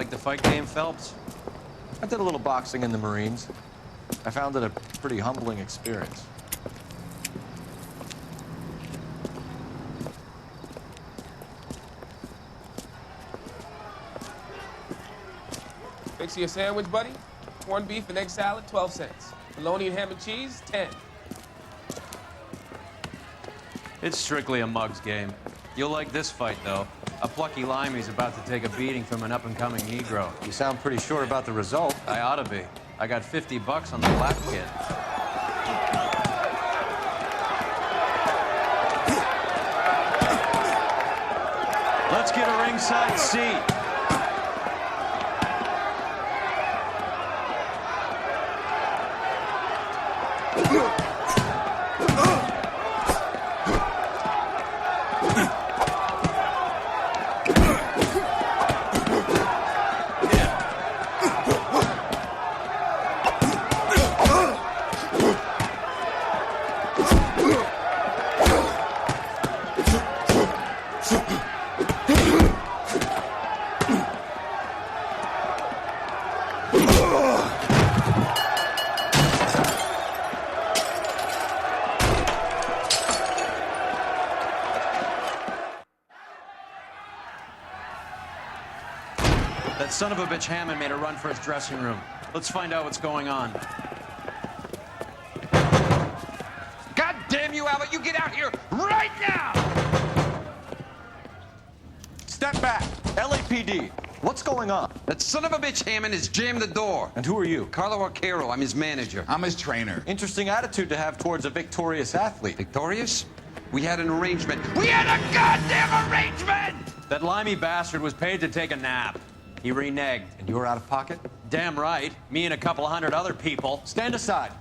Like the fight game, Phelps? I did a little boxing in the Marines. I found it a pretty humbling experience. Fix you a sandwich, buddy? Corned beef and egg salad, 12 cents. Bologna and ham and cheese, 10. It's strictly a mug's game. You'll like this fight, though. A plucky limey's about to take a beating from an up-and-coming Negro. You sound pretty sure about the result. I ought to be. I got 50 bucks on the black kid. Let's get a ringside seat. That son of a bitch Hammond made a run for his dressing room. Let's find out what's going on. God damn you, Albert! You get out here right now! Step back. LAPD. What's going on? That son of a bitch Hammond has jammed the door. And who are you? Carlo Arcaro. I'm his manager. I'm his trainer. Interesting attitude to have towards a victorious athlete. Victorious? We had an arrangement. We had a goddamn arrangement! That limey bastard was paid to take a nap. He reneged. And you were out of pocket? Damn right. Me and a couple hundred other people. Stand aside.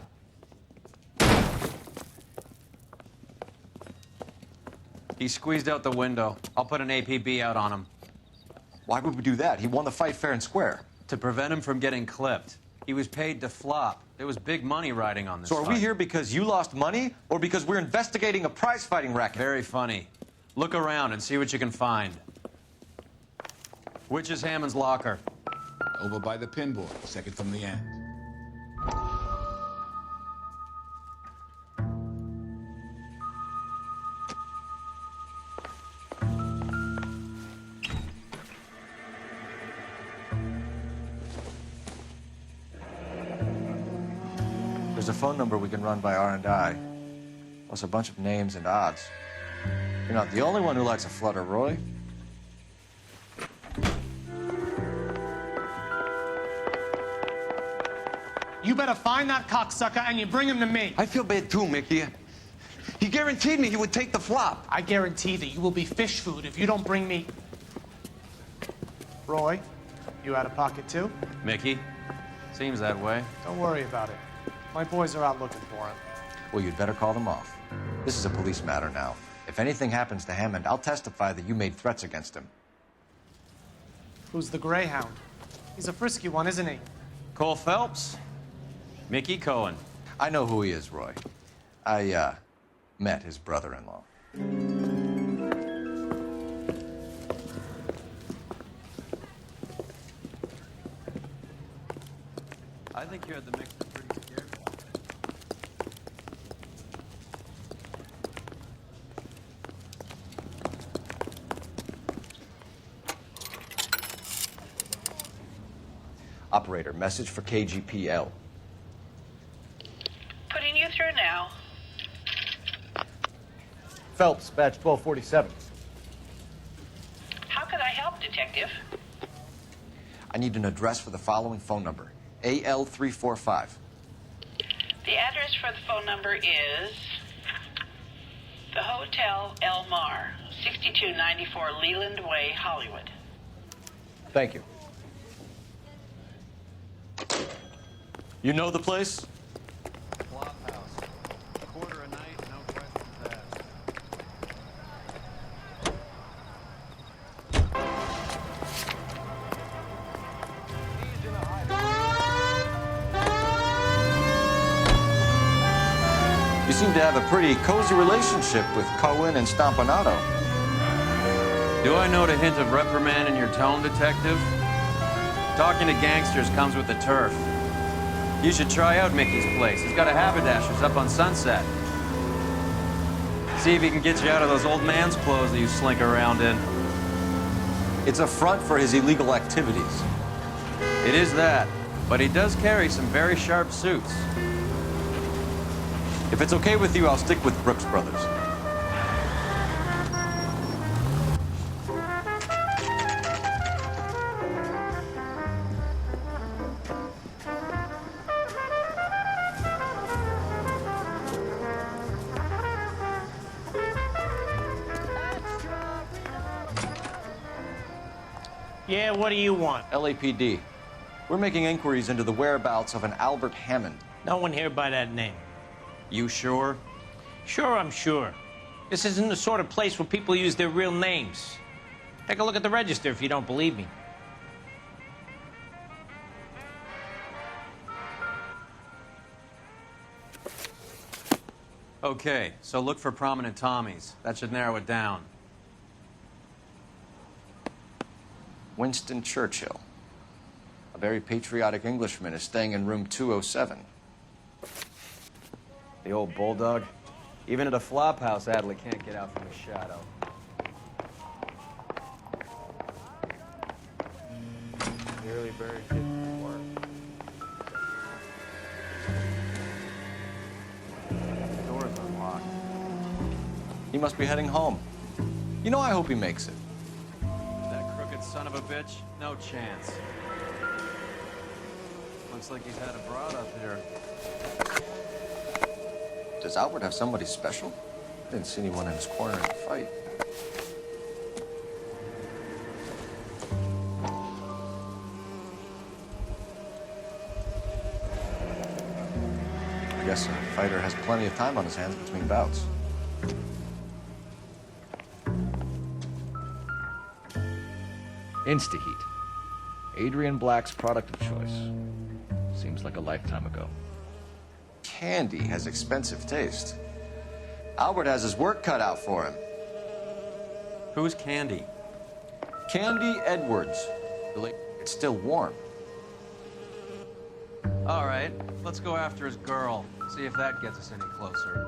He squeezed out the window. I'll put an APB out on him. Why would we do that? He won the fight fair and square. To prevent him from getting clipped. He was paid to flop. There was big money riding on this So are we fight. here because you lost money or because we're investigating a prize-fighting racket? Very funny. Look around and see what you can find. Which is Hammond's locker? Over by the pinboard, second from the end. There's a phone number we can run by R&I. Plus a bunch of names and odds. You're not the only one who likes a flutter, Roy. You better find that cocksucker and you bring him to me. I feel bad too, Mickey. He guaranteed me he would take the flop. I guarantee that you will be fish food if you don't bring me... Roy, you out of pocket too? Mickey? Seems that way. Don't worry about it. My boys are out looking for him. Well, you'd better call them off. This is a police matter now. If anything happens to Hammond, I'll testify that you made threats against him. Who's the Greyhound? He's a frisky one, isn't he? Cole Phelps? Mickey Cohen. I know who he is, Roy. I, met his brother-in-law. I think you had the mixer pretty scared. Operator, message for KGPL. Putting you through now. Phelps, badge 1247. How could I help, Detective? I need an address for the following phone number. AL345. The address for the phone number is the Hotel El Mar, 6294 Leland Way, Hollywood. Thank you. You know the place? Flop house. Quarter a night, no questions asked. You seem to have a pretty cozy relationship with Cohen and Stompanato. Do I note a hint of reprimand in your tone, Detective? Talking to gangsters comes with the turf. You should try out Mickey's place. He's got a haberdasher's up on Sunset. See if he can get you out of those old man's clothes that you slink around in. It's a front for his illegal activities. It is that, but he does carry some very sharp suits. If it's okay with you, I'll stick with Brooks Brothers. Yeah, what do you want? LAPD. We're making inquiries into the whereabouts of an Albert Hammond. No one here by that name. You sure? Sure, I'm sure. This isn't the sort of place where people use their real names. Take a look at the register if you don't believe me. Okay, so look for prominent Tommies. That should narrow it down. Winston Churchill. A very patriotic Englishman is staying in room 207. The old bulldog. Even at a flop house, Adley can't get out from his shadow. The early bird didn't work. The door's unlocked. He must be heading home. You know, I hope he makes it. That crooked son of a bitch? No chance. Looks like he's had a broad up here. Does Albert have somebody special? I didn't see anyone in his corner in the fight. I guess a fighter has plenty of time on his hands between bouts. Instaheat. Adrian Black's product of choice. Seems like a lifetime ago. Candy has expensive taste. Albert has his work cut out for him. Who's Candy? Candy Edwards. It's still warm. All right, let's go after his girl. See if that gets us any closer.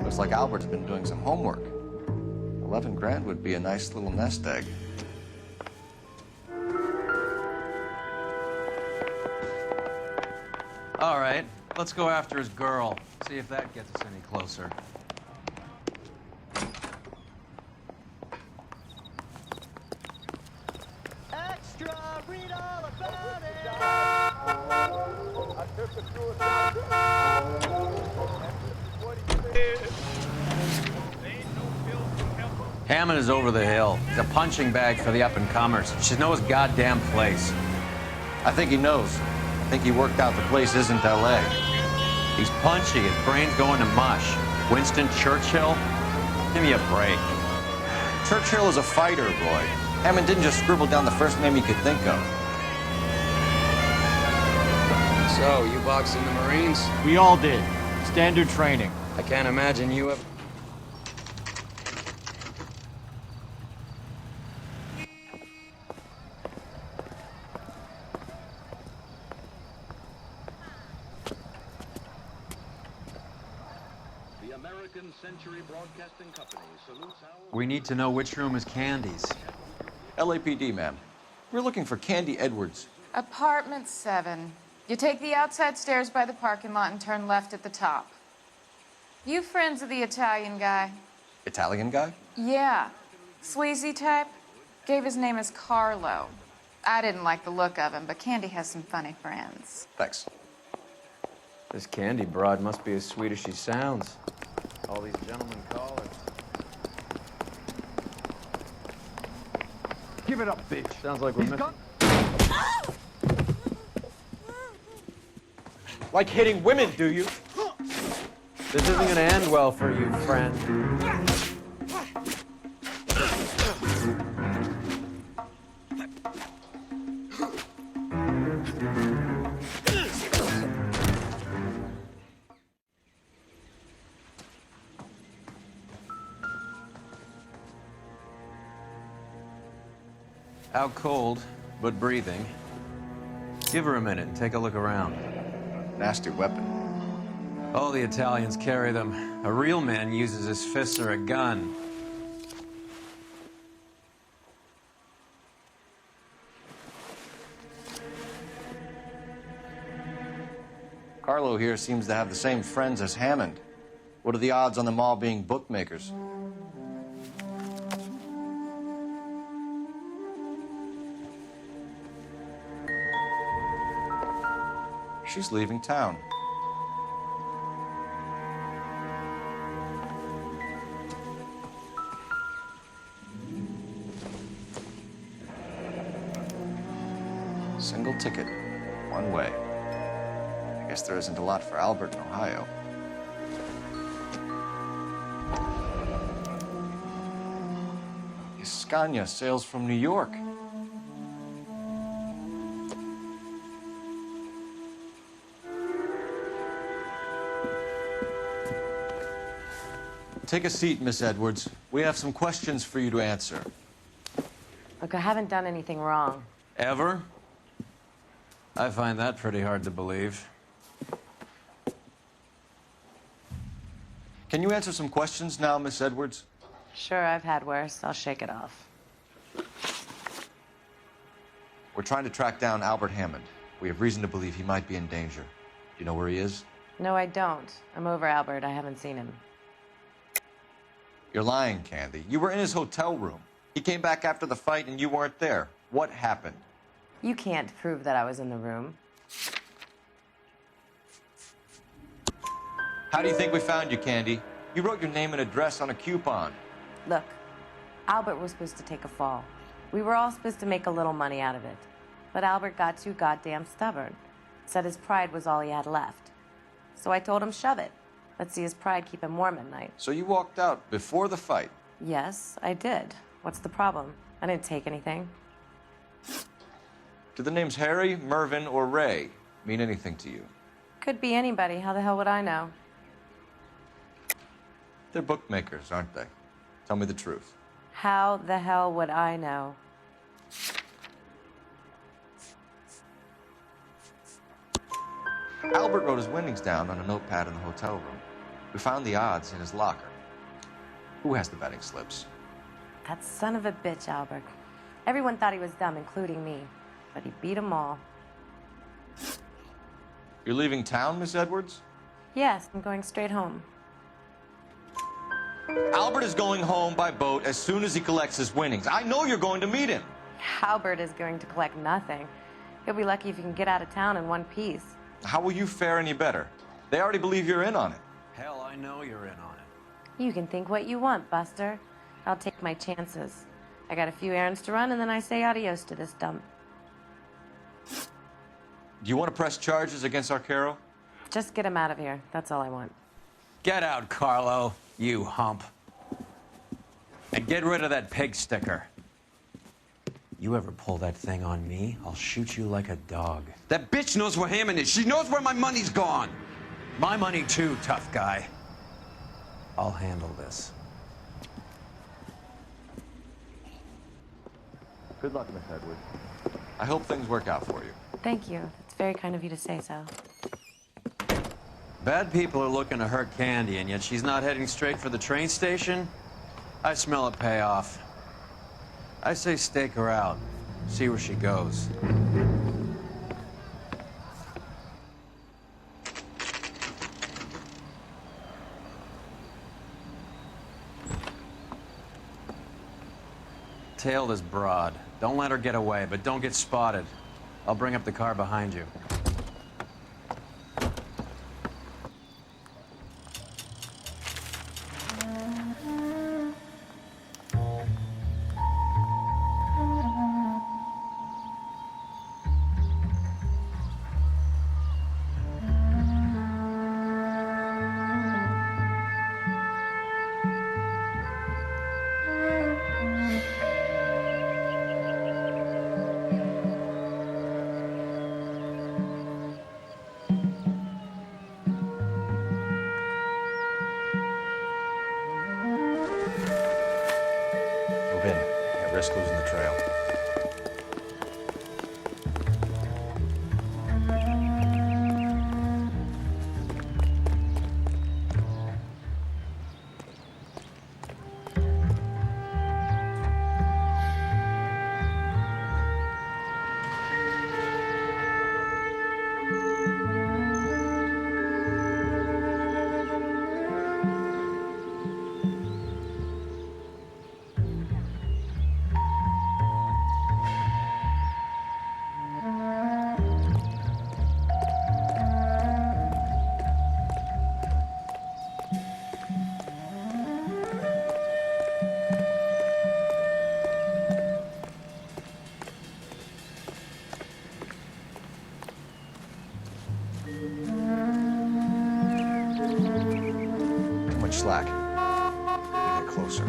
Looks like Albert's been doing some homework. 11 grand would be a nice little nest egg. All right, let's go after his girl. See if that gets us any closer. Extra, read all about it. Hammond is over the hill. He's a punching bag for the up-and-comers. Should know his goddamn place. I think he knows. I think he worked out the place isn't L.A. He's punchy. His brain's going to mush. Winston Churchill? Give me a break. Churchill is a fighter, Roy. Hammond didn't just scribble down the first name he could think of. So, you boxed in the Marines? We all did. Standard training. I can't imagine you have... We need to know which room is Candy's. LAPD, ma'am. We're looking for Candy Edwards. Apartment 7. You take the outside stairs by the parking lot and turn left at the top. You friends of the Italian guy? Italian guy? Yeah. Sleazy type. Gave his name as Carlo. I didn't like the look of him, but Candy has some funny friends. Thanks. This Candy broad must be as sweet as she sounds. All these gentlemen call her. Give it up, bitch. Sounds like we're missing... Like hitting women, do you? This isn't gonna end well for you, friend. Out cold, but breathing. Give her a minute and take a look around. Nasty weapon. All the Italians carry them. A real man uses his fists or a gun. Carlo here seems to have the same friends as Hammond. What are the odds on them all being bookmakers? She's leaving town. Single ticket, one way. I guess there isn't a lot for Albert in Ohio. Scania sails from New York. Take a seat, Miss Edwards. We have some questions for you to answer. Look, I haven't done anything wrong. Ever? I find that pretty hard to believe. Can you answer some questions now, Miss Edwards? Sure, I've had worse. I'll shake it off. We're trying to track down Albert Hammond. We have reason to believe he might be in danger. Do you know where he is? No, I don't. I'm over Albert. I haven't seen him. You're lying, Candy. You were in his hotel room. He came back after the fight and you weren't there. What happened? You can't prove that I was in the room. How do you think we found you, Candy? You wrote your name and address on a coupon. Look, Albert was supposed to take a fall. We were all supposed to make a little money out of it. But Albert got too goddamn stubborn. Said his pride was all he had left. So I told him, shove it. Let's see his pride keep him warm at night. So you walked out before the fight? Yes, I did. What's the problem? I didn't take anything. Do the names Harry, Mervyn, or Ray mean anything to you? Could be anybody. How the hell would I know? They're bookmakers, aren't they? Tell me the truth. How the hell would I know? Albert wrote his winnings down on a notepad in the hotel room. We found the odds in his locker. Who has the betting slips? That son of a bitch, Albert. Everyone thought he was dumb, including me. But he beat them all. You're leaving town, Miss Edwards? Yes, I'm going straight home. Albert is going home by boat as soon as he collects his winnings. I know you're going to meet him. Albert is going to collect nothing. He'll be lucky if he can get out of town in one piece. How will you fare any better? They already believe you're in on it. Hell, I know you're in on it. You can think what you want, Buster. I'll take my chances. I got a few errands to run, and then I say adios to this dump. Do you want to press charges against Arcaro? Just get him out of here. That's all I want. Get out, Carlo, you hump. And get rid of that pig sticker. You ever pull that thing on me, I'll shoot you like a dog. That bitch knows where Hammond is. She knows where my money's gone. My money too, tough guy. I'll handle this. Good luck, Miss Edwards. I hope things work out for you. Thank you. It's very kind of you to say so. Bad people are looking to hurt Candy, and yet she's not heading straight for the train station? I smell a payoff. I say stake her out. See where she goes. Tail this broad. Don't let her get away, but don't get spotted. I'll bring up the car behind you. Move in. Can't risk losing the trail. Too much slack. Get closer.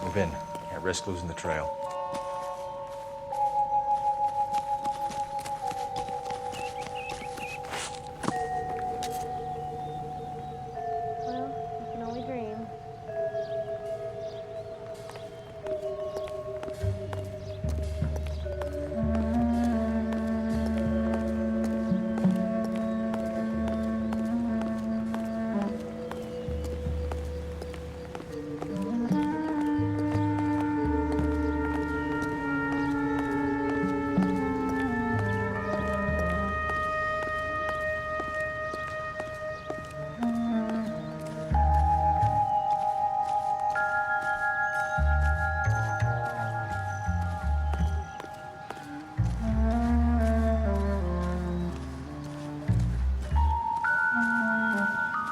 Move in. Can't risk losing the trail. Well, you can only dream.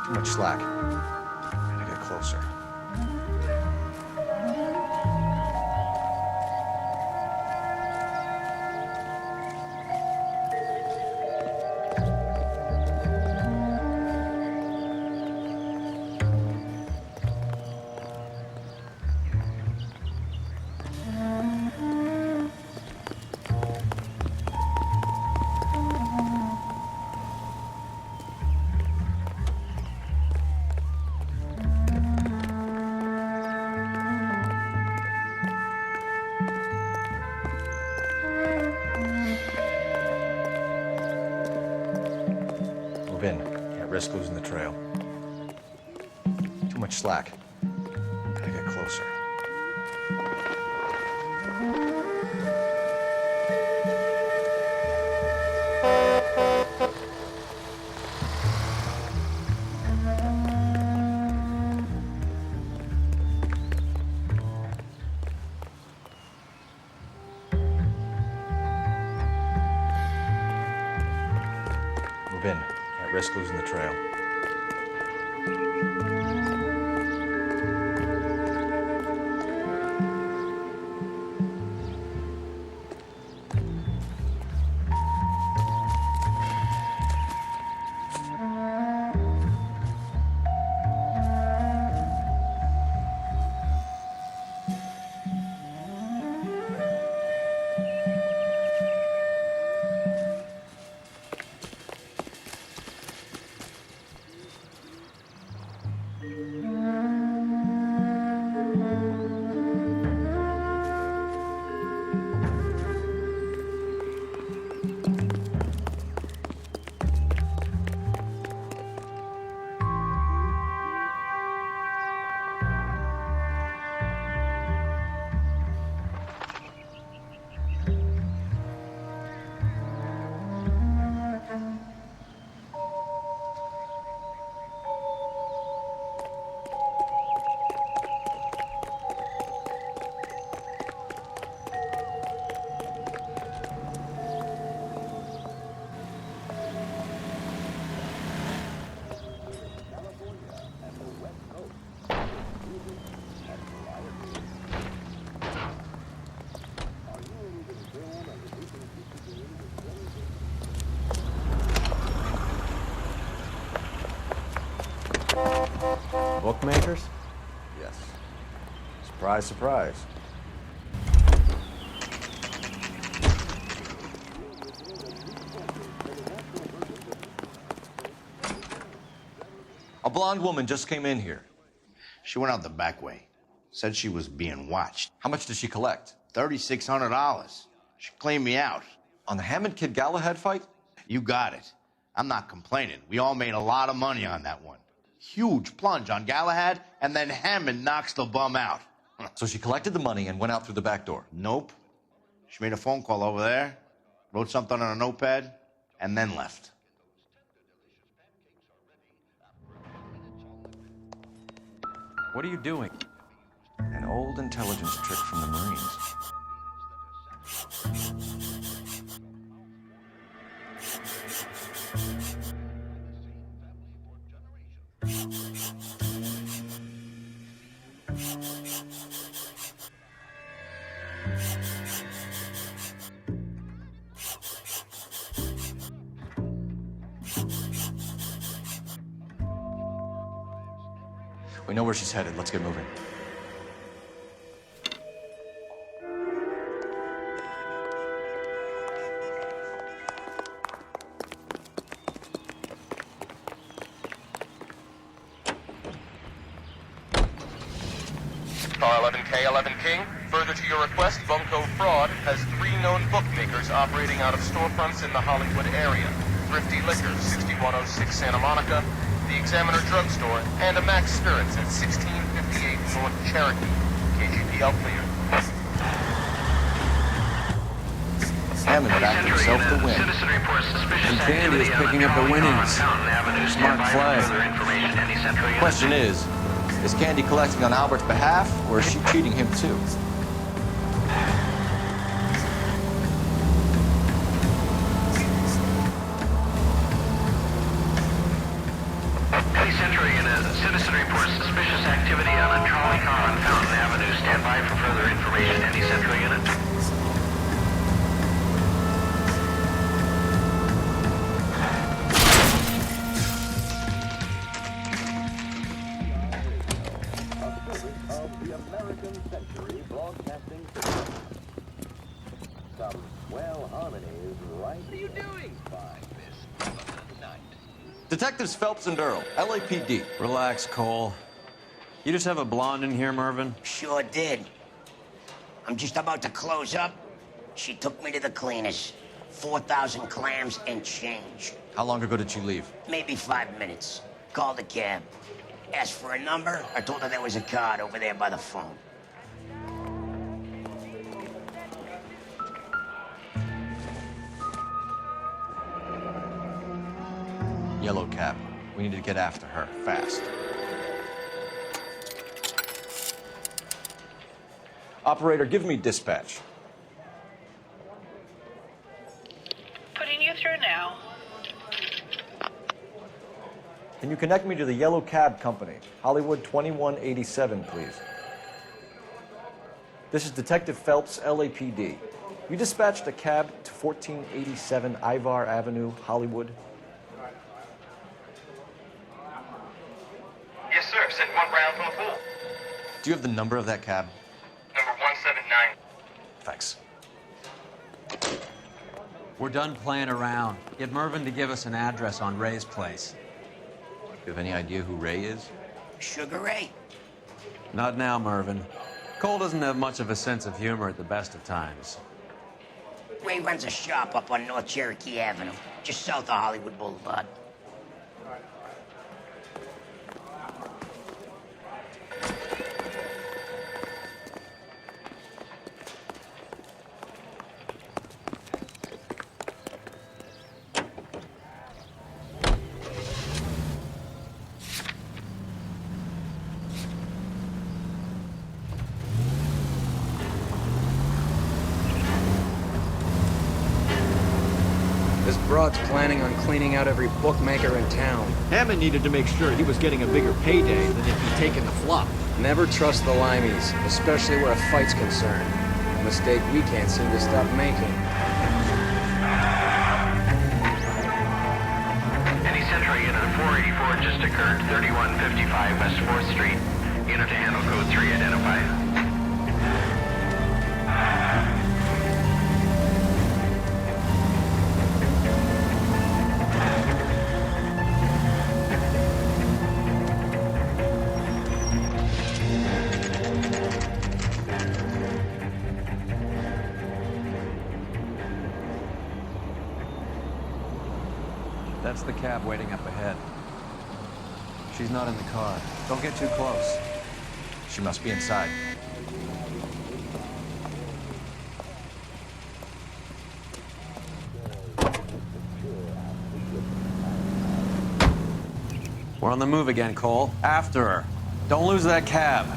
Too much slack. Gotta get closer. Move in. Can't risk losing the trail. Too much slack. Gotta get closer. Move in. Can't risk losing the trail. Bookmakers? Yes. Surprise, surprise. A blonde woman just came in here. She went out the back way. Said she was being watched. How much did she collect? $3,600. She cleaned me out. On the Hammond Kid Galahad fight? You got it. I'm not complaining. We all made a lot of money on that one. Huge plunge on Galahad, and then Hammond knocks the bum out. So she collected the money and went out through the back door? Nope. She made a phone call over there, wrote something on a notepad, and then left. What are you doing? An old intelligence trick from the Marines. We know where she's headed. Let's get moving. Car 11K, 11 King. Further to your request, Bunko Fraud has 3 known bookmakers operating out of storefronts in the Hollywood area. Thrifty Liquor, 6106 Santa Monica, the Examiner Drugstore, and a Max Spirits at 1658 North Cherokee. KGPL clear. Hammond backed himself to win. And Candy is picking up the winnings. Smart play. Question is Candy collecting on Albert's behalf, or is she cheating him too? Century in a citizen reports suspicious activity on a trolley car on Fountain Avenue. Stand by for further information. Any Century unit. Detectives Phelps and Earle, LAPD. Relax, Cole. You just have a blonde in here, Mervyn? Sure did. I'm just about to close up. She took me to the cleaners. 4,000 clams and change. How long ago did you leave? Maybe 5 minutes. Called a cab. Asked for a number. I told her there was a card over there by the phone. Yellow cab. We need to get after her, fast. Operator, give me dispatch. Putting you through now. Can you connect me to the Yellow Cab Company, Hollywood 2187, please? This is Detective Phelps, LAPD. You dispatched a cab to 1487 Ivar Avenue, Hollywood? Yes, sir. Sent 1 round from the pool. Do you have the number of that cab? Number 179. Thanks. We're done playing around. Get Mervyn to give us an address on Ray's place. You have any idea who Ray is? Sugar Ray? Not now, Mervyn. Cole doesn't have much of a sense of humor at the best of times. Ray runs a shop up on North Cherokee Avenue, just south of Hollywood Boulevard. This broad's planning on cleaning out every bookmaker in town. Hammond needed to make sure he was getting a bigger payday than if he'd taken the flop. Never trust the limeys, especially where a fight's concerned. A mistake we can't seem to stop making. Any Century unit 484 just occurred. 3155 West 4th Street. Unit to handle code 3 identified. That's the cab waiting up ahead. She's not in the car. Don't get too close. She must be inside. We're on the move again, Cole. After her. Don't lose that cab.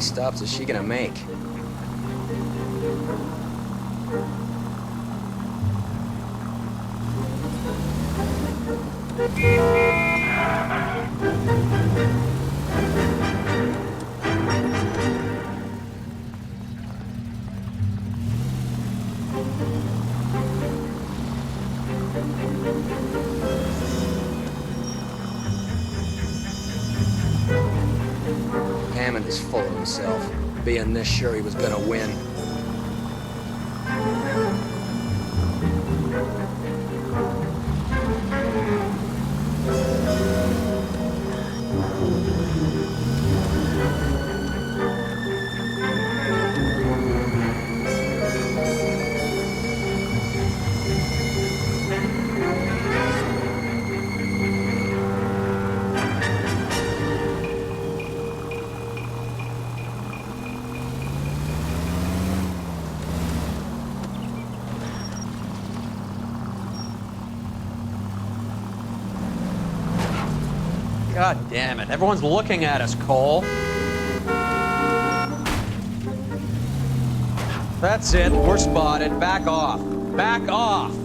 many stops is she gonna make? Hammond is full of himself, being this sure he was gonna win. God damn it. Everyone's looking at us, Cole. That's it. We're spotted. Back off. Back off.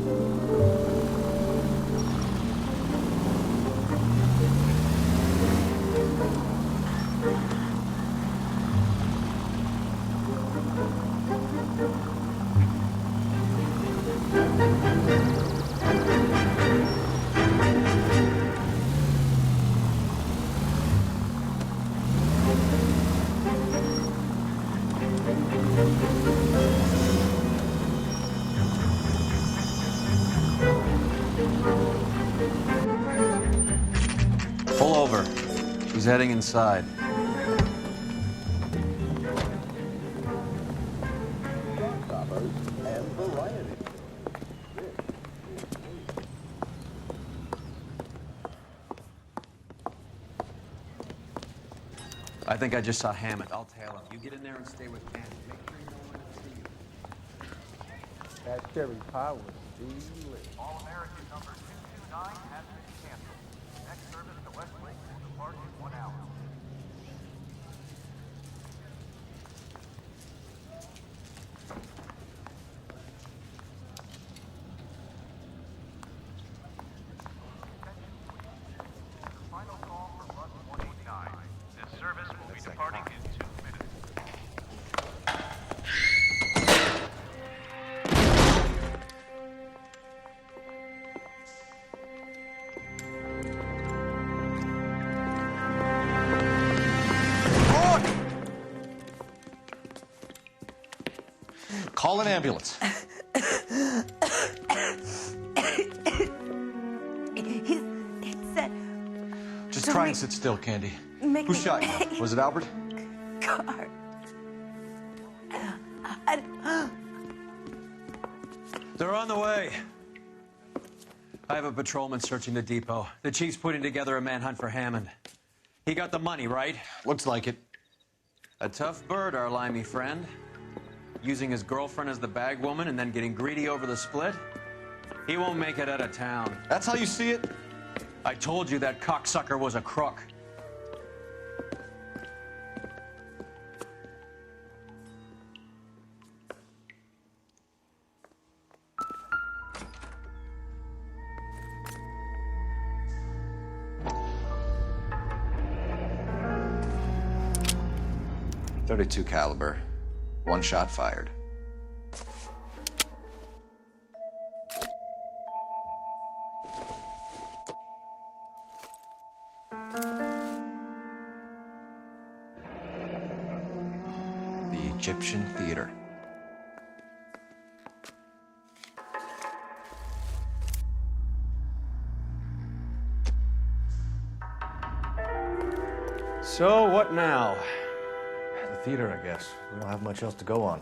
Pull over. She's heading inside. I think I just saw Hammond. I'll tail him. You get in there and stay with Candy. Make sure you know when to see you. That cherry pie was delicious. All American number 229 has been canceled. Next service to Westlake will depart in 1 hour. Final call for bus 189. This service will be departing in 2 minutes. Call an ambulance. He said... Just try and sit still, Candy. Make Who me- shot you? Was it Albert? Car. They're on the way. I have a patrolman searching the depot. The chief's putting together a manhunt for Hammond. He got the money, right? Looks like it. A tough bird, our limey friend. Using his girlfriend as the bag woman and then getting greedy over the split. He won't make it out of town. That's how you see it? I told you that cocksucker was a crook. .32 caliber. 1 shot fired. The Egyptian Theater. So, what now? The theater, I guess. We don't have much else to go on.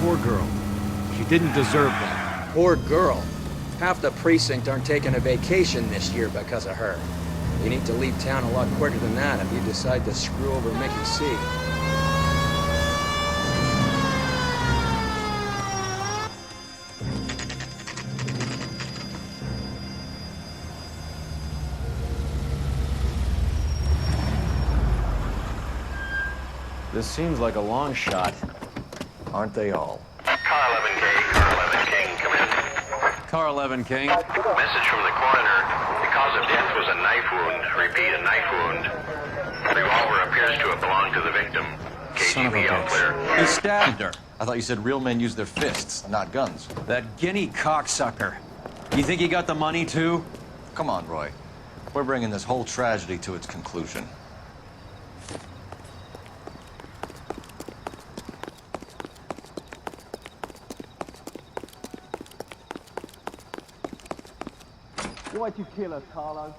Poor girl. She didn't deserve that. Poor girl. Half the precinct aren't taking a vacation this year because of her. You need to leave town a lot quicker than that if you decide to screw over Mickey C. This seems like a long shot. Aren't they all? Car 11K, Car 11 King, come in. Car 11 King. Message from the coroner. The cause of death was a knife wound. Repeat, a knife wound. The revolver appears to have belonged to the victim. Son of a KGB all clear. bitch. He stabbed her. I thought you said real men use their fists, not guns. That guinea cocksucker. You think he got the money, too? Come on, Roy. We're bringing this whole tragedy to its conclusion. Why'd you kill her, Carlo?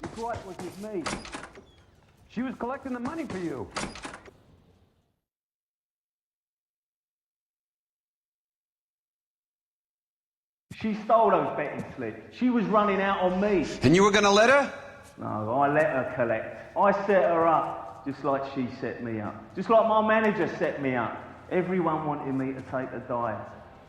Your gripe was with me. She was collecting the money for you. She stole those betting slips. She was running out on me. And you were gonna let her? No, I let her collect. I set her up, just like she set me up. Just like my manager set me up. Everyone wanted me to take the dive.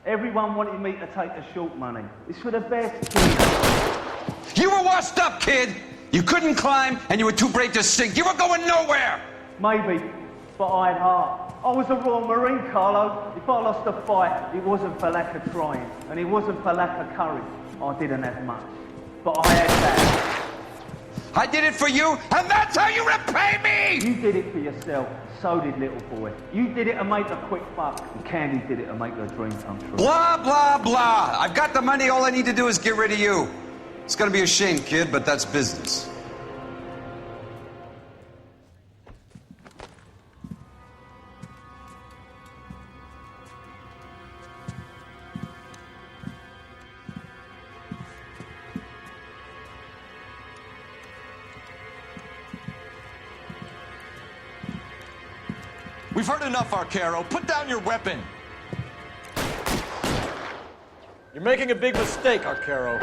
Everyone wanted me to take the short money. It's for the best, kid. You were washed up, kid! You couldn't climb, and you were too brave to sink. You were going nowhere! Maybe, but I had heart. I was a Royal Marine, Carlo. If I lost a fight, it wasn't for lack of trying, and it wasn't for lack of courage. I didn't have much, but I had that. I did it for you, and that's how you repay me! You did it for yourself. So did little boy. You did it to make a quick buck, and Candy did it to make her dream come true. Blah, blah, blah. I've got the money. All I need to do is get rid of you. It's gonna be a shame, kid, but that's business. We've heard enough, Arcaro. Put down your weapon. You're making a big mistake, Arcaro.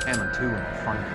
Hammer 2 in the front.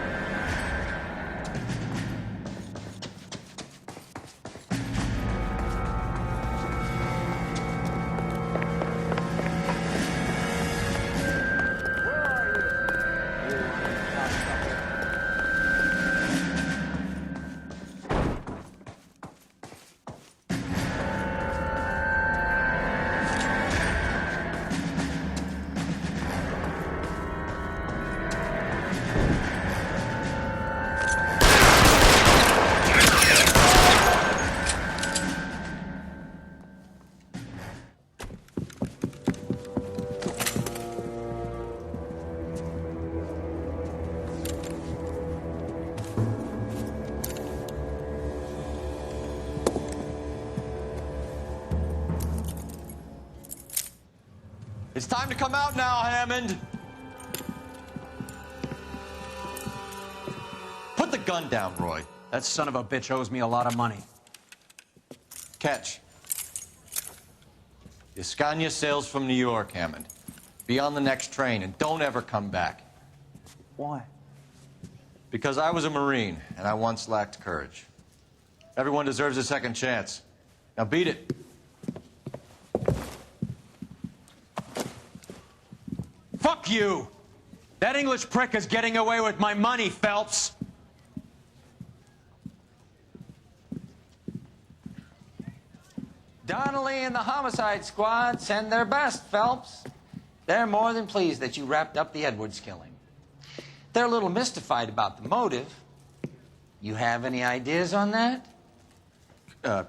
It's time to come out now, Hammond. Put the gun down, Roy. That son of a bitch owes me a lot of money. Catch. The Scania sails from New York, Hammond. Be on the next train and don't ever come back. Why? Because I was a Marine and I once lacked courage. Everyone deserves a second chance. Now beat it. Fuck you! That English prick is getting away with my money, Phelps! Donnelly and the homicide squad send their best, Phelps. They're more than pleased that you wrapped up the Edwards killing. They're a little mystified about the motive. You have any ideas on that?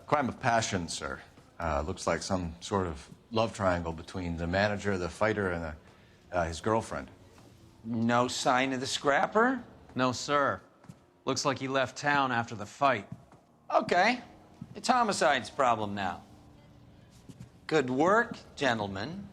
Crime of passion, sir. Looks like some sort of love triangle between the manager, the fighter, and his girlfriend. No sign of the scrapper? No, sir. Looks like he left town after the fight. Okay. It's homicide's problem now. Good work, gentlemen.